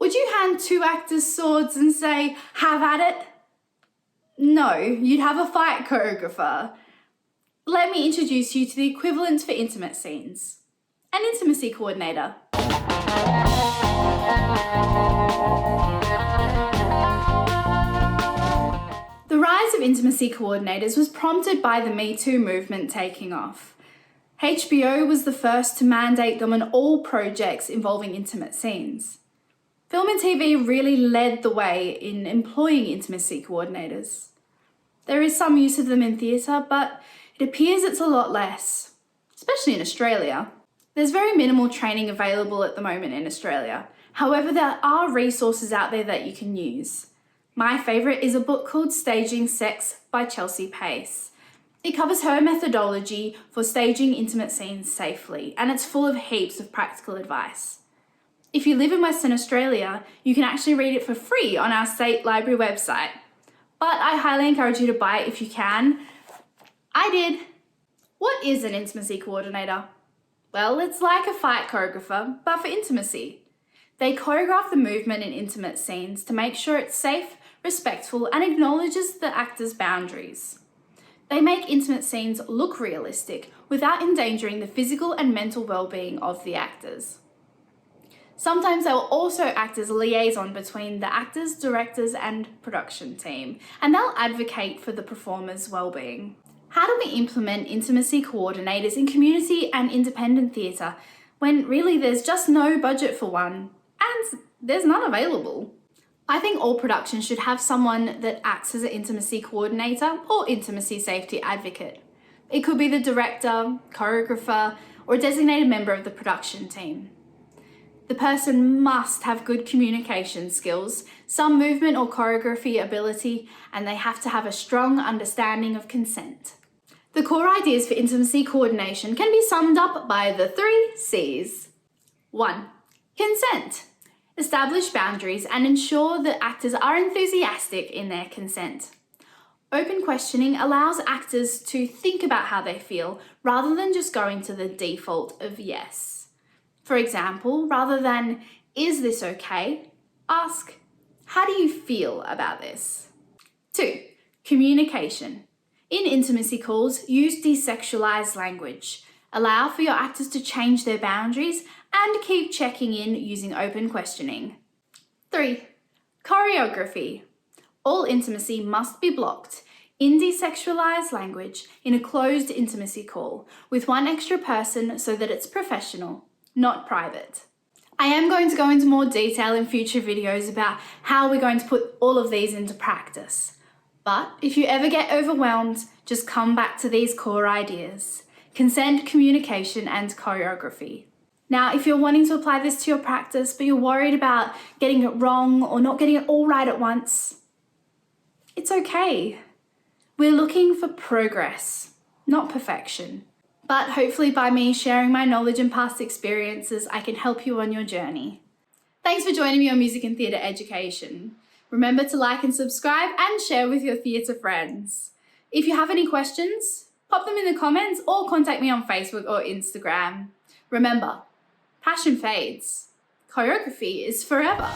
Would you hand two actors swords and say, have at it? No, you'd have a fight choreographer. Let me introduce you to the equivalent for intimate scenes. An intimacy coordinator. The rise of intimacy coordinators was prompted by the Me Too movement taking off. HBO was the first to mandate them on all projects involving intimate scenes. Film and TV really led the way in employing intimacy coordinators. There is some use of them in theatre, but it appears it's a lot less, especially in Australia. There's very minimal training available at the moment in Australia. However, there are resources out there that you can use. My favourite is a book called Staging Sex by Chelsea Pace. It covers her methodology for staging intimate scenes safely, and it's full of heaps of practical advice. If you live in Western Australia, you can actually read it for free on our state library website. But I highly encourage you to buy it if you can. I did. What is an intimacy coordinator? Well, it's like a fight choreographer, but for intimacy. They choreograph the movement in intimate scenes to make sure it's safe, respectful, and acknowledges the actor's boundaries. They make intimate scenes look realistic without endangering the physical and mental well-being of the actors. Sometimes they'll also act as a liaison between the actors, directors, and production team, and they'll advocate for the performer's well-being. How do we implement intimacy coordinators in community and independent theatre when really there's just no budget for one and there's none available? I think all productions should have someone that acts as an intimacy coordinator or intimacy safety advocate. It could be the director, choreographer, or a designated member of the production team. The person must have good communication skills, some movement or choreography ability, and they have to have a strong understanding of consent. The core ideas for intimacy coordination can be summed up by the 3 C's. 1. Consent. Establish boundaries and ensure that actors are enthusiastic in their consent. Open questioning allows actors to think about how they feel rather than just going to the default of yes. For example, rather than, is this okay? Ask, how do you feel about this? 2. Communication. In intimacy calls, use desexualized language. Allow for your actors to change their boundaries and keep checking in using open questioning. 3. Choreography. All intimacy must be blocked in desexualized language in a closed intimacy call with one extra person so that it's professional, not private. I am going to go into more detail in future videos about how we're going to put all of these into practice. But if you ever get overwhelmed, just come back to these core ideas: consent, communication, and choreography. Now, if you're wanting to apply this to your practice, but you're worried about getting it wrong or not getting it all right at once, it's okay. We're looking for progress, not perfection. But hopefully by me sharing my knowledge and past experiences, I can help you on your journey. Thanks for joining me on Music and Theatre Education. Remember to like and subscribe and share with your theatre friends. If you have any questions, pop them in the comments or contact me on Facebook or Instagram. Remember, passion fades. Choreography is forever.